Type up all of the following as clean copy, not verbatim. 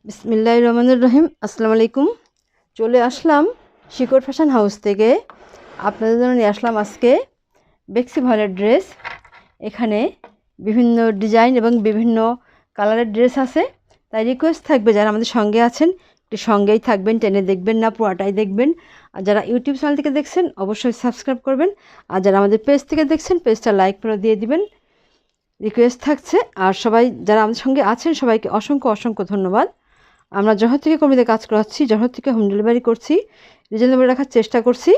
বিসমিল্লাহির রহমানির রহিম। আসসালামু আলাইকুম। চলে আসলাম শিকড় ফ্যাশন হাউস থেকে। আপনাদের জন্য নিয়ে আসলাম আজকে বেক্সি ভয়েলের ড্রেস। এখানে বিভিন্ন ডিজাইন এবং বিভিন্ন কালারের ড্রেস আছে। তাই রিকোয়েস্ট থাকবে, যারা আমাদের সঙ্গে আছেন একটু সঙ্গেই থাকবেন, টেনে দেখবেন না, পুরাটাই দেখবেন। আর যারা ইউটিউব চ্যানেল থেকে দেখছেন অবশ্যই সাবস্ক্রাইব করবেন। আর যারা আমাদের পেজ থেকে দেখছেন পেজটা লাইক করে দিয়ে দিবেন, রিকোয়েস্ট থাকছে। আর সবাই যারা আমাদের সঙ্গে আছেন সবাইকে অসংখ্য অসংখ্য ধন্যবাদ। আমরা জহর থেকে কমিতে কাজ করাচ্ছি, জহর থেকে হোম ডেলিভারি করছি, রিজনেবল রাখার চেষ্টা করছি।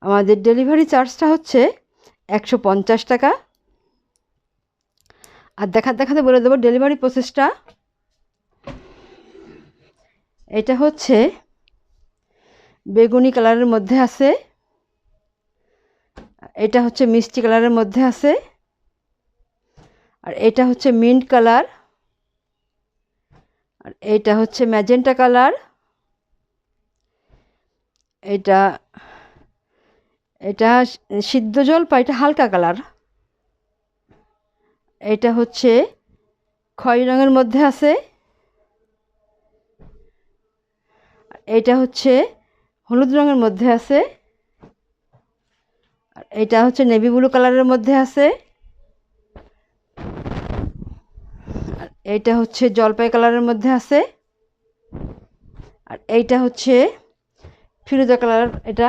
আমাদের ডেলিভারি চার্জটা হচ্ছে 150 টাকা। আর দেখাতে বলে দেবো ডেলিভারি প্রসেসটা। এটা হচ্ছে বেগুনি কালারের মধ্যে আছে, এটা হচ্ছে মিষ্টি কালারের মধ্যে আছে, আর এটা হচ্ছে মিন্ট কালার, আর এইটা হচ্ছে ম্যাজেন্টা কালার, এটা এটা সিদ্ধ জলপাই, এটা হালকা কালার, এটা হচ্ছে খয়েরি রঙের মধ্যে আছে, এটা হচ্ছে হলুদ রঙের মধ্যে আছে, আর এটা হচ্ছে নেভি ব্লু কালারের মধ্যে আছে, আর এইটা হচ্ছে জলপাই কালারের মধ্যে আছে, আর এইটা হচ্ছে ফিরোজা কালার। এটা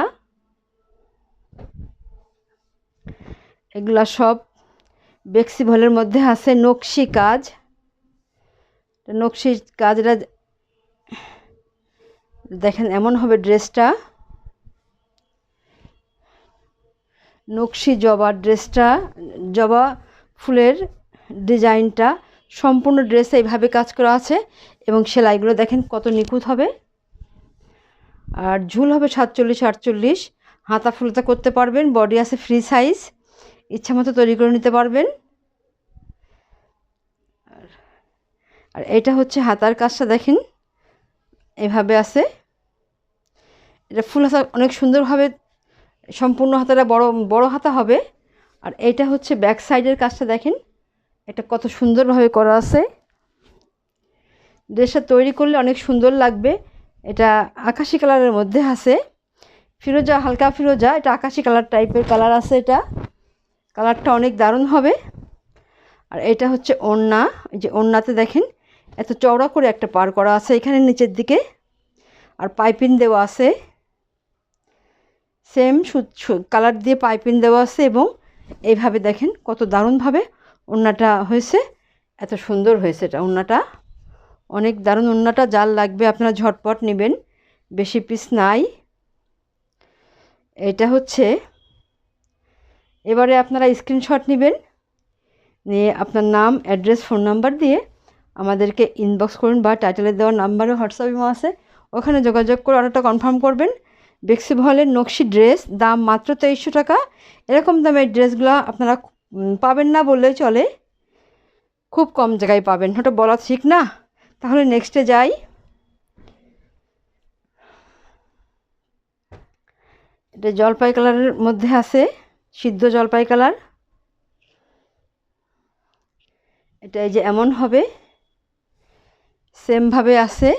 এগুলা সব বেক্সি ভয়েলের মধ্যে আছে। নকশি কাজ, নকশি কাজটা দেখেন এমন হবে ড্রেসটা। নকশি জবা ড্রেসটা, জবা ফুলের ডিজাইনটা সম্পূর্ণ ড্রেসে এইভাবে কাজ করা আছে এবং সেলাইগুলো দেখেন কত নিখুঁত হবে। আর ঝুল হবে 47-48, হাতা ফুলতা করতে পারবেন, বডি আছে ফ্রি সাইজ, ইচ্ছা মতো তৈরি করে নিতে পারবেন। আর এটা হচ্ছে হাতার কাজটা দেখেন এভাবে আছে। এটা ফুল হাতা অনেক সুন্দরভাবে, সম্পূর্ণ হাতাটা বড় বড় হাতা হবে। আর এইটা হচ্ছে ব্যাক সাইডের কাজটা দেখেন, এটা কত সুন্দরভাবে করা আছে। ড্রেসটা তৈরি করলে অনেক সুন্দর লাগবে। এটা আকাশি কালারের মধ্যে আছে, ফিরোজা, হালকা ফিরোজা, এটা আকাশি কালার টাইপের কালার আছে। এটা কালারটা অনেক দারুণ হবে। আর এটা হচ্ছে ওড়না। এই যে ওড়নাতে দেখেন এত চওড়া করে একটা পার করা আছে এখানে নিচের দিকে, আর পাইপিং দেওয়া আছে, সেম কালার দিয়ে পাইপিং দেওয়া আছে। এবং এইভাবে দেখেন কত দারুণভাবে ওড়নাটা হয়েছে, এত সুন্দর হয়েছে। এটা ওড়নাটা অনেক দারুণ। ওড়নাটা যার লাগবে আপনারা ঝটপট নেবেন, বেশি পিস নাই। এটা হচ্ছে, এবারে আপনারা স্ক্রিনশট নেবেন, নিয়ে আপনার নাম, অ্যাড্রেস, ফোন নাম্বার দিয়ে আমাদেরকে ইনবক্স করুন, বা টাইটেলে দেওয়া নাম্বারে হোয়াটসঅ্যাপ ইমো আছে, ওখানে যোগাযোগ করে অর্ডারটা কনফার্ম করবেন। বেক্সি ভয়েলের নকশি ড্রেস, দাম মাত্র 2300 টাকা। এরকম দামের ড্রেসগুলো আপনারা পাবেন না বললেই চলে, খুব কম জায়গায় পাবেন। ওটা বলা ঠিক না। তাহলে নেক্সটে যাই। এটা জলপাই কালারের মধ্যে আছে, সিদ্ধ জলপাই কালার। এটা এই যে এমন হবে, সেমভাবে আছে।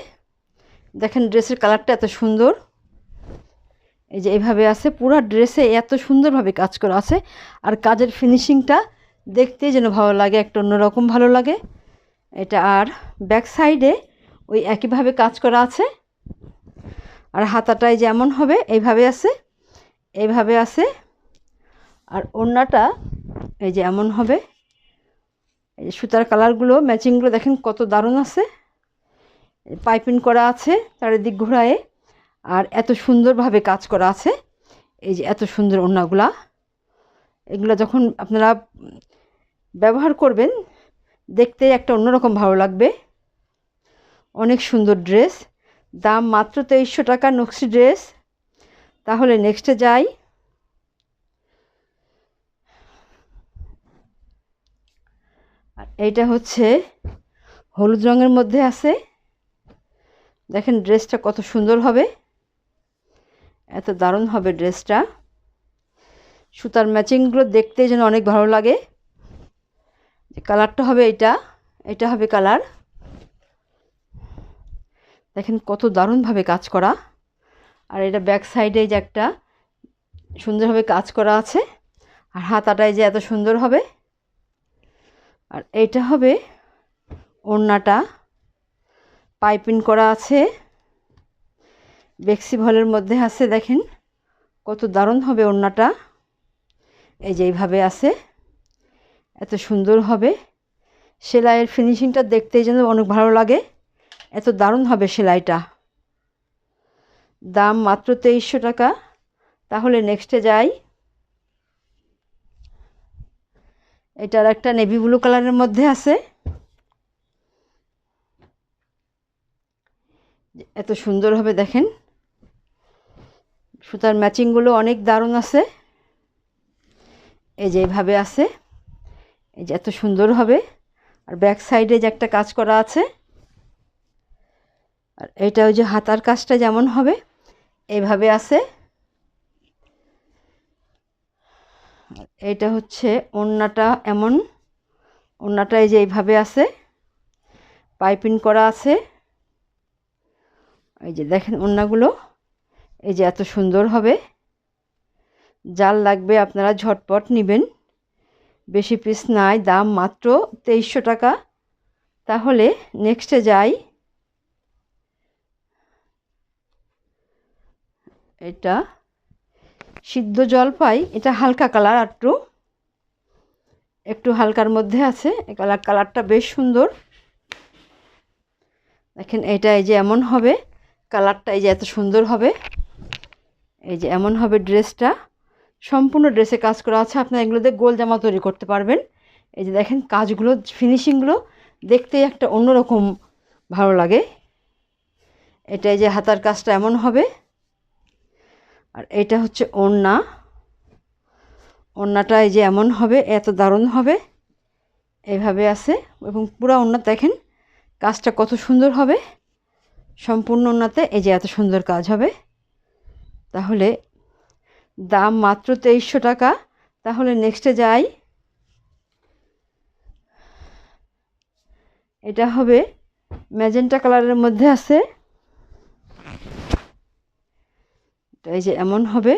দেখেন ড্রেসের কালারটা এত সুন্দর, এই যে এইভাবে আছে। পুরো ড্রেসে এত সুন্দরভাবে কাজ করা আছে, আর কাজের ফিনিশিংটা দেখতেই যেন ভালো লাগে, একটা অন্যরকম ভালো লাগে এটা। আর ব্যাক সাইডে ওই একইভাবে কাজ করা আছে। আর হাতাটাই যেমন হবে এইভাবে আছে, এইভাবে আছে। আর ওড়নাটা এই যে এমন হবে। এই যে সুতার কালারগুলো, ম্যাচিংগুলো দেখেন কত দারুণ আছে, পাইপিং করা আছে চারিদিক ঘোরায়ে, আর এত সুন্দরভাবে কাজ করা আছে। এই যে এত সুন্দর ওড়নাগুলা, এগুলো যখন আপনারা ব্যবহার করবেন দেখতে একটা অন্যরকম ভালো লাগবে। অনেক সুন্দর ড্রেস, দাম মাত্র 2300 টাকা নকশি ড্রেস। তাহলে নেক্সটে যাই। আর এইটা হচ্ছে হলুদ রঙের মধ্যে আছে। দেখেন ড্রেসটা কত সুন্দর হবে, এত দারুণ হবে ড্রেসটা। সুতার ম্যাচিংগুলো দেখতে যেন অনেক ভালো লাগে। কালারটা হবে এটা, এটা হবে কালার। দেখেন কত দারুণভাবে কাজ করা। আর এটা ব্যাক সাইডে যে একটা সুন্দরভাবে কাজ করা আছে, আর হাতাটাই যে এত সুন্দর হবে। আর এইটা হবে ওড়নাটা, পাইপিং করা আছে, বেক্সি ভলের মধ্যে আছে। দেখেন কত দারুণ হবে ওড়নাটা। এই যে এইভাবে আছে, এত সুন্দর হবে। সেলাইয়ের ফিনিশিংটা দেখতেই যেন অনেক ভালো লাগে, এত দারুণ হবে সেলাইটা। দাম মাত্র 2300 টাকা। তাহলে নেক্সটে যাই। এটার একটা নেভি ব্লু কালারের মধ্যে আছে, এত সুন্দর হবে। দেখেন সুতার ম্যাচিংগুলো অনেক দারুণ আছে। এই যে এইভাবে আছে, এই যে এত সুন্দর হবে। আর ব্যাক সাইডে যে একটা কাজ করা আছে, আর এইটা ওই যে হাতার কাজটা যেমন হবে এইভাবে আছে। এইটা হচ্ছে ওড়নাটা, এমন ওড়নাটা এই যে এইভাবে আছে, পাইপিং করা আছে। এই যে দেখেন ওড়নাগুলো এই যে এত সুন্দর হবে। যার লাগবে আপনারা ঝটপট নেবেন, বেশি পিস নাই, দাম মাত্র 2300 টাকা। তাহলে নেক্সটে যাই। এটা সিদ্ধ জলপাই, এটা হালকা কালার, একটু হালকার মধ্যে আছে। এই কালারটা বেশ সুন্দর। দেখেন এটা এই যে এমন হবে, কালারটা এই যে এত সুন্দর হবে। এই যে এমন হবে ড্রেসটা, সম্পূর্ণ ড্রেসে কাজ করা আছে। আপনারা এগুলো দিয়ে গোল জামা তৈরি করতে পারবেন। এই যে দেখেন কাজগুলো, ফিনিশিংগুলো দেখতেই একটা অন্যরকম ভালো লাগে। এটা এই যে হাতার কাজটা এমন হবে। আর এটা হচ্ছে ওড়না, ওড়নাটা এই যে এমন হবে, এত দারুণ হবে। এইভাবে আছে, এবং পুরো ওড়না দেখেন কাজটা কত সুন্দর হবে। সম্পূর্ণ ওড়নাতে এই যে এত সুন্দর কাজ হবে। তাহলে দাম মাত্র 2300 টাকা। তাহলে নেক্সটে যাই। এটা হবে ম্যাজেন্টা কালারের মধ্যে আছে। এই যে এমন হবে,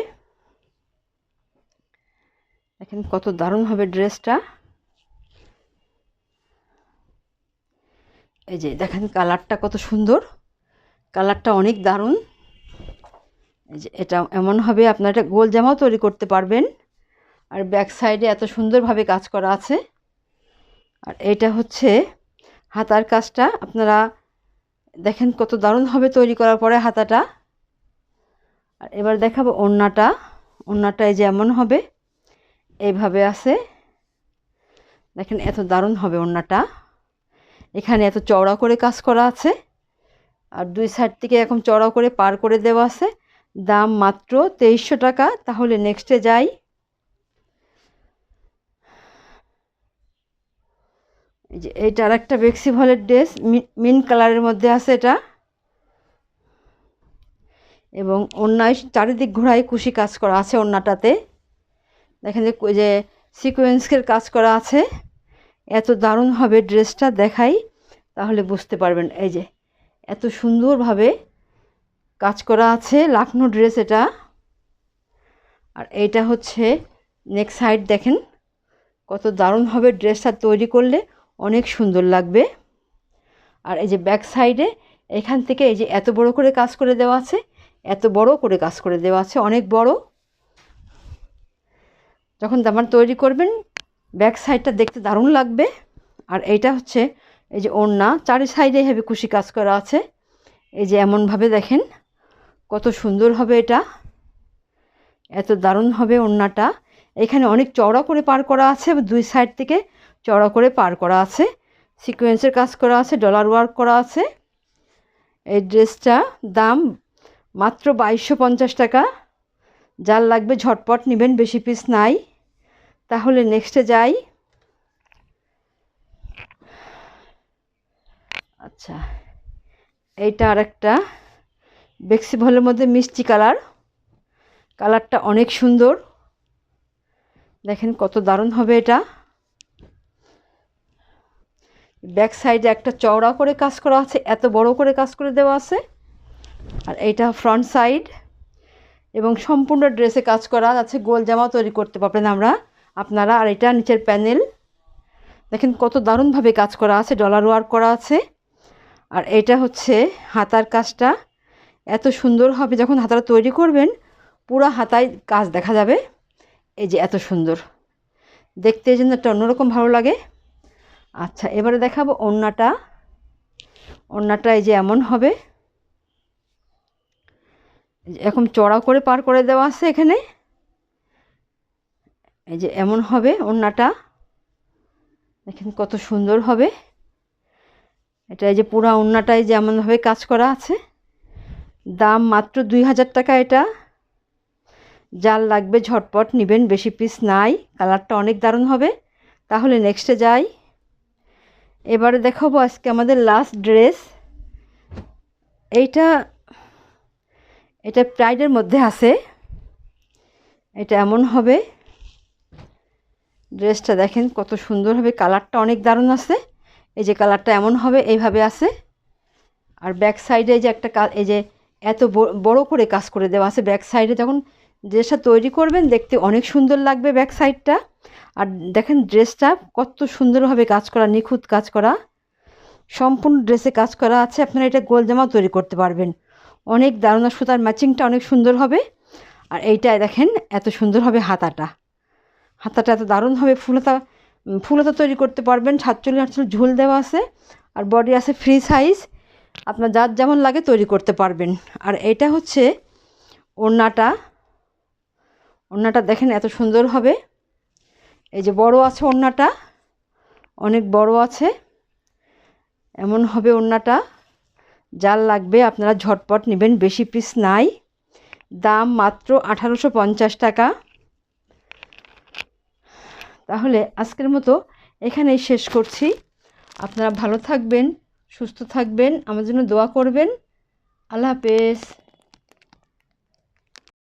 দেখেন কত দারুণ হবে ড্রেসটা। এই যে দেখেন কালারটা কত সুন্দর, কালারটা অনেক দারুণ। এই যে এটা এমন হবে, আপনারা এটা গোল জামাও তৈরি করতে পারবেন। আর ব্যাক সাইডে এত সুন্দরভাবে কাজ করা আছে। আর এটা হচ্ছে হাতার কাজটা, আপনারা দেখেন কত দারুণ হবে তৈরি করার পরে হাতাটা। আর এবার দেখাবো ওড়নাটা। ওড়নাটা এই যে এমন হবে, এইভাবে আছে। দেখেন এত দারুণ হবে ওড়নাটা। এখানে এত চওড়া করে কাজ করা আছে, আর দুই সাইড থেকে এরকম চওড়া করে পার করে দেওয়া আছে। দাম মাত্র 2300 টাকা। তাহলে নেক্সটে যাই। এই যে এইটা আর একটা বেক্সি ভলের ড্রেস, মিন্ট কালারের মধ্যে আছে এটা। এবং ওড়নায় চারিদিক ঘোড়ায় কুশি কাজ করা আছে ওড়নাটাতে। দেখেন যে সিকোয়েন্সের কাজ করা আছে। এত দারুণ হবে ড্রেসটা, দেখাই তাহলে বুঝতে পারবেন। এই যে এত সুন্দরভাবে কাজ করা আছে, লাখনো ড্রেস এটা। আর এইটা হচ্ছে নেক সাইড, দেখেন কত দারুণ হবে ড্রেসটা তৈরি করলে, অনেক সুন্দর লাগবে। আর এই যে ব্যাক সাইডে এখান থেকে এই যে এত বড় করে কাজ করে দেওয়া আছে, এত বড় করে কাজ করে দেওয়া আছে, অনেক বড়। যখন জামা তৈরি করবেন ব্যাক সাইডটা দেখতে দারুণ লাগবে। আর এইটা হচ্ছে এই যে ওড়না, চারি সাইডে হেভি কুশি কাজ করা আছে। এই যে এমনভাবে দেখেন কত সুন্দর হবে এটা, এত দারুণ হবে ওড়নাটা। এখানে অনেক চওড়া করে পার করা আছে, দুই সাইড থেকে চওড়া করে পার করা আছে, সিকোয়েন্সের কাজ করা আছে, ডলার ওয়ার্ক করা আছে। এই ড্রেসটা দাম মাত্র 2250 টাকা। যার লাগবে ঝটপট নেবেন, বেশি পিস নাই। তাহলে নেক্সটে যাই। আচ্ছা, এইটা আর একটা বেক্সি ভলের মধ্যে মিষ্টি কালার, কালারটা অনেক সুন্দর। দেখেন কত দারুণ হবে এটা। ব্যাক সাইডে একটা চওড়া করে কাজ করা আছে, এত বড় করে কাজ করে দেওয়া আছে। আর এইটা ফ্রন্ট সাইড এবং সম্পূর্ণ ড্রেসে কাজ করা আছে, গোল জামা তৈরি করতে পারবেন আপনারা। আর এটা নিচের প্যানেল দেখেন কত দারুণভাবে কাজ করা আছে, ডলার ওয়ার্ক করা আছে। আর এটা হচ্ছে হাতার কাজটা এত সুন্দর হবে, যখন হাতাটা তৈরি করবেন পুরো হাতায় কাজ দেখা যাবে। এই যে এত সুন্দর দেখতে, এই জন্য একটা অন্যরকম ভালো লাগে। আচ্ছা, এবারে দেখাবো ওড়নাটা। ওড়নাটা এই যে এমন হবে, এরকম চড়া করে পার করে দেওয়া আছে এখানে। এই যে এমন হবে ওড়নাটা, দেখেন কত সুন্দর হবে এটা। এই যে পুরা ওড়নাটাই যে এমনভাবে কাজ করা আছে। দাম মাত্র 2000 টাকা। এটা যার লাগবে ঝটপট নেবেন, বেশি পিস নাই। কালারটা অনেক দারুণ হবে। তাহলে নেক্সটে যাই। এবারে দেখাবো আজকে আমাদের লাস্ট ড্রেস। এটা প্রাইডের মধ্যে আছে। এটা এমন হবে ড্রেসটা, দেখেন কত সুন্দর হবে, কালারটা অনেক দারুণ আছে। এই যে কালারটা এমন হবে, এইভাবে আছে। আর ব্যাক সাইডে যে একটা এই যে এত বড় করে কাজ করে দেওয়া আছে ব্যাক সাইডে। যখন ড্রেসটা তৈরি করবেন দেখতে অনেক সুন্দর লাগবে ব্যাক সাইডটা। আর দেখেন ড্রেসটা কত সুন্দরভাবে কাজ করা, নিখুঁত কাজ করা, সম্পূর্ণ ড্রেসে কাজ করা আছে। আপনারা এটা গোল জামাও তৈরি করতে পারবেন, অনেক দারুণ। সুতার ম্যাচিংটা অনেক সুন্দর হবে। আর এইটায় দেখেন এত সুন্দর হবে হাতাটা এত দারুণ হবে। ফুলহাতা তৈরি করতে পারবেন। 47-48 ঝুল দেওয়া আছে। আর বডি আছে ফ্রি সাইজ, আপনার যার যেমন লাগে তৈরি করতে পারবেন। আর এটা হচ্ছে ওড়নাটা দেখেন এত সুন্দর হবে। এই যে বড় আছে ওড়নাটা, অনেক বড় আছে, এমন হবে ওড়নাটা। যার লাগবে আপনারা ঝটপট নেবেন, বেশি পিস নাই। দাম মাত্র 1850 টাকা। তাহলে আজকের মতো এখানেই শেষ করছি। আপনারা ভালো থাকবেন, সুস্থ থাকবেন, আমার জন্য দোয়া করবেন। আল্লাহ হাফেজ।